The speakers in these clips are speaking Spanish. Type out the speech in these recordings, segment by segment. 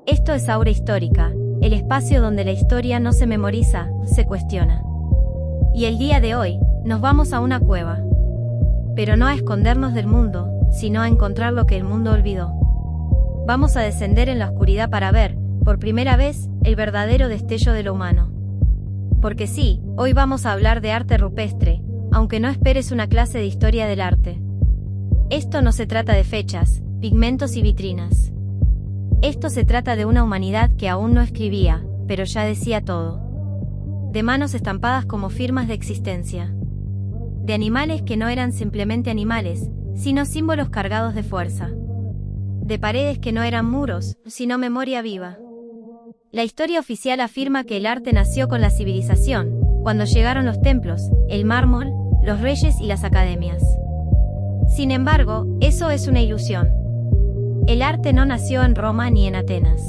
Esto es Aura Histórica, el espacio donde la historia no se memoriza, se cuestiona. Y el día de hoy, nos vamos a una cueva. Pero no a escondernos del mundo, sino a encontrar lo que el mundo olvidó. Vamos a descender en la oscuridad para ver, por primera vez, el verdadero destello de lo humano. Porque sí, hoy vamos a hablar de arte rupestre, aunque no esperes una clase de historia del arte. Esto no se trata de fechas, pigmentos y vitrinas. Esto se trata de una humanidad que aún no escribía, pero ya decía todo. De manos estampadas como firmas de existencia. De animales que no eran simplemente animales, sino símbolos cargados de fuerza. De paredes que no eran muros, sino memoria viva. La historia oficial afirma que el arte nació con la civilización, cuando llegaron los templos, el mármol, los reyes y las academias. Sin embargo, eso es una ilusión. El arte no nació en Roma ni en Atenas.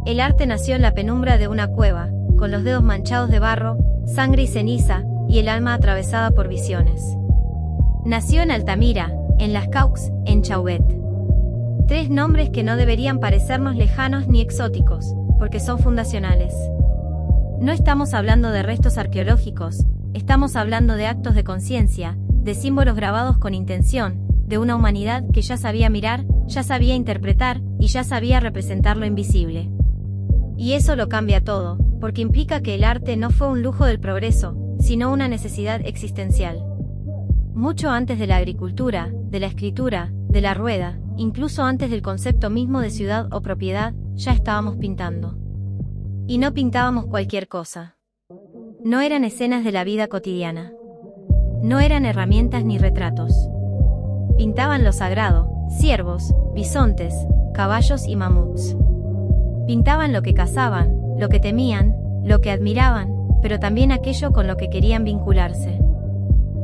El arte nació en la penumbra de una cueva, con los dedos manchados de barro, sangre y ceniza, y el alma atravesada por visiones. Nació en Altamira, en Las Caux, en Chauvet. Tres nombres que no deberían parecernos lejanos ni exóticos, porque son fundacionales. No estamos hablando de restos arqueológicos, estamos hablando de actos de conciencia, de símbolos grabados con intención, de una humanidad que ya sabía mirar, ya sabía interpretar, y ya sabía representar lo invisible. Y eso lo cambia todo, porque implica que el arte no fue un lujo del progreso, sino una necesidad existencial. Mucho antes de la agricultura, de la escritura, de la rueda, incluso antes del concepto mismo de ciudad o propiedad, ya estábamos pintando. Y no pintábamos cualquier cosa. No eran escenas de la vida cotidiana. No eran herramientas ni retratos. Pintaban lo sagrado, ciervos, bisontes, caballos y mamuts. Pintaban lo que cazaban, lo que temían, lo que admiraban, pero también aquello con lo que querían vincularse.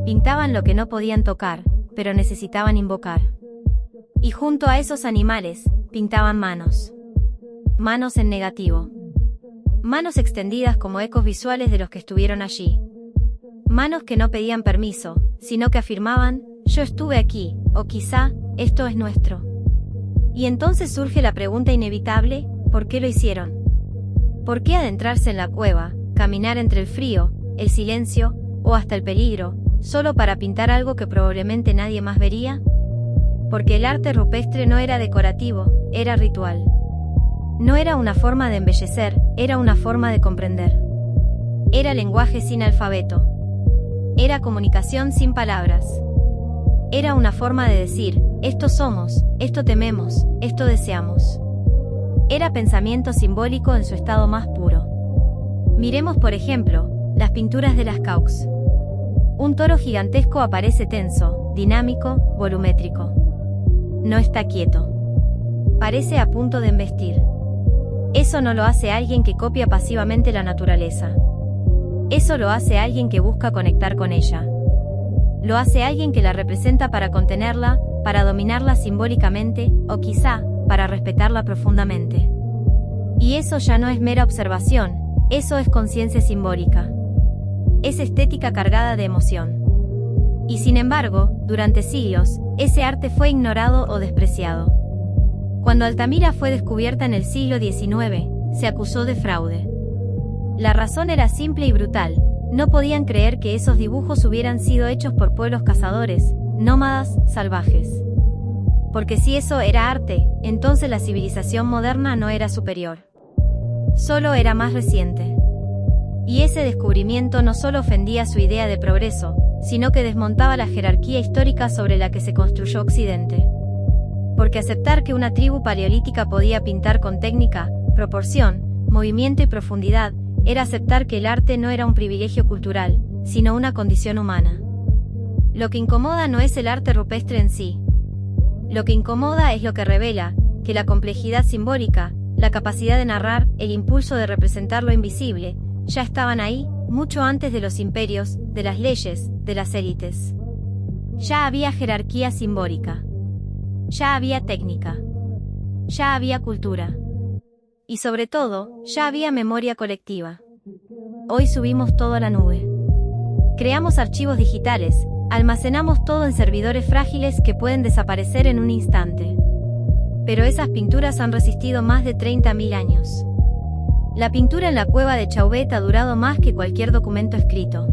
Pintaban lo que no podían tocar, pero necesitaban invocar. Y junto a esos animales, pintaban manos. Manos en negativo. Manos extendidas como ecos visuales de los que estuvieron allí. Manos que no pedían permiso, sino que afirmaban, yo estuve aquí, o quizá, esto es nuestro. Y entonces surge la pregunta inevitable, ¿por qué lo hicieron? ¿Por qué adentrarse en la cueva, caminar entre el frío, el silencio, o hasta el peligro, solo para pintar algo que probablemente nadie más vería? Porque el arte rupestre no era decorativo, era ritual. No era una forma de embellecer, era una forma de comprender. Era lenguaje sin alfabeto. Era comunicación sin palabras. Era una forma de decir, esto somos, esto tememos, esto deseamos. Era pensamiento simbólico en su estado más puro. Miremos por ejemplo, las pinturas de Las Caux. Un toro gigantesco aparece tenso, dinámico, volumétrico. No está quieto. Parece a punto de embestir. Eso no lo hace alguien que copia pasivamente la naturaleza. Eso lo hace alguien que busca conectar con ella. Lo hace alguien que la representa para contenerla, para dominarla simbólicamente, o quizá, para respetarla profundamente. Y eso ya no es mera observación, eso es conciencia simbólica. Es estética cargada de emoción. Y sin embargo, durante siglos, ese arte fue ignorado o despreciado. Cuando Altamira fue descubierta en el siglo XIX, se acusó de fraude. La razón era simple y brutal, no podían creer que esos dibujos hubieran sido hechos por pueblos cazadores, nómadas, salvajes. Porque si eso era arte, entonces la civilización moderna no era superior. Solo era más reciente. Y ese descubrimiento no solo ofendía su idea de progreso, sino que desmontaba la jerarquía histórica sobre la que se construyó Occidente. Porque aceptar que una tribu paleolítica podía pintar con técnica, proporción, movimiento y profundidad, era aceptar que el arte no era un privilegio cultural, sino una condición humana. Lo que incomoda no es el arte rupestre en sí. Lo que incomoda es lo que revela, que la complejidad simbólica, la capacidad de narrar, el impulso de representar lo invisible, ya estaban ahí, mucho antes de los imperios, de las leyes, de las élites. Ya había jerarquía simbólica. Ya había técnica. Ya había cultura. Y sobre todo, ya había memoria colectiva. Hoy subimos todo a la nube. Creamos archivos digitales, almacenamos todo en servidores frágiles que pueden desaparecer en un instante. Pero esas pinturas han resistido más de 30.000 años. La pintura en la cueva de Chauvet ha durado más que cualquier documento escrito.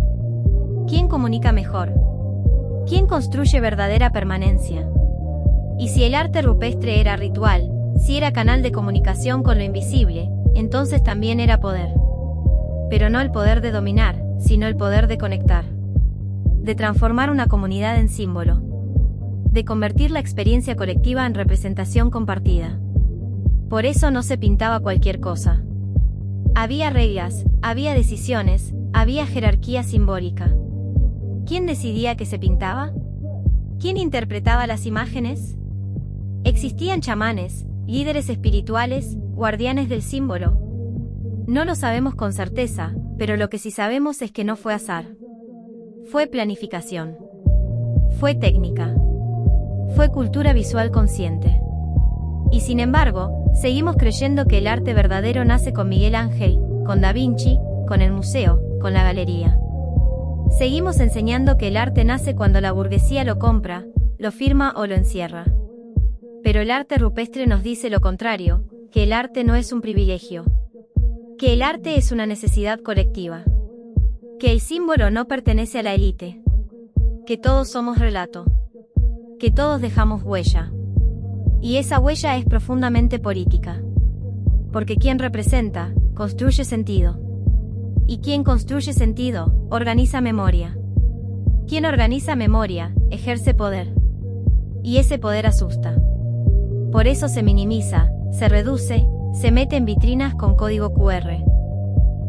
¿Quién comunica mejor? ¿Quién construye verdadera permanencia? Y si el arte rupestre era ritual, si era canal de comunicación con lo invisible, entonces también era poder. Pero no el poder de dominar, sino el poder de conectar. De transformar una comunidad en símbolo. De convertir la experiencia colectiva en representación compartida. Por eso no se pintaba cualquier cosa. Había reglas, había decisiones, había jerarquía simbólica. ¿Quién decidía que se pintaba? ¿Quién interpretaba las imágenes? ¿Existían chamanes, líderes espirituales, guardianes del símbolo? No lo sabemos con certeza, pero lo que sí sabemos es que no fue azar. Fue planificación. Fue técnica. Fue cultura visual consciente. Y sin embargo, seguimos creyendo que el arte verdadero nace con Miguel Ángel, con Da Vinci, con el museo, con la galería. Seguimos enseñando que el arte nace cuando la burguesía lo compra, lo firma o lo encierra. Pero el arte rupestre nos dice lo contrario, que el arte no es un privilegio. Que el arte es una necesidad colectiva. Que el símbolo no pertenece a la élite. Que todos somos relato. Que todos dejamos huella. Y esa huella es profundamente política. Porque quien representa, construye sentido. Y quien construye sentido, organiza memoria. Quien organiza memoria, ejerce poder. Y ese poder asusta. Por eso se minimiza, se reduce, se mete en vitrinas con código QR.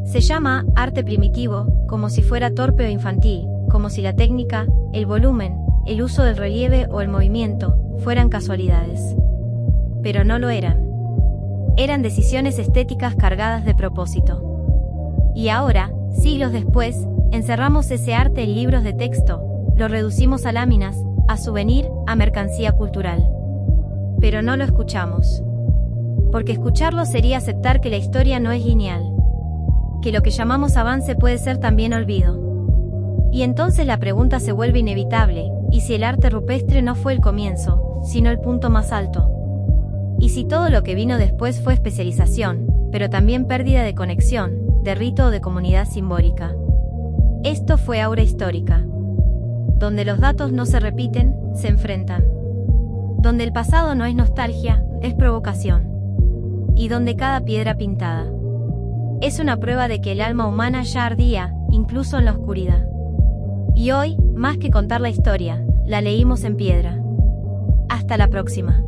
Se llama arte primitivo, como si fuera torpe o infantil, como si la técnica, el volumen, el uso del relieve o el movimiento, fueran casualidades. Pero no lo eran. Eran decisiones estéticas cargadas de propósito. Y ahora, siglos después, encerramos ese arte en libros de texto, lo reducimos a láminas, a souvenir, a mercancía cultural. Pero no lo escuchamos. Porque escucharlo sería aceptar que la historia no es lineal. Que lo que llamamos avance puede ser también olvido. Y entonces la pregunta se vuelve inevitable, ¿y si el arte rupestre no fue el comienzo, sino el punto más alto? ¿Y si todo lo que vino después fue especialización, pero también pérdida de conexión, de rito o de comunidad simbólica? Esto fue Aura Histórica. Donde los datos no se repiten, se enfrentan. Donde el pasado no es nostalgia, es provocación. Y donde cada piedra pintada es una prueba de que el alma humana ya ardía, incluso en la oscuridad. Y hoy, más que contar la historia, la leímos en piedra. Hasta la próxima.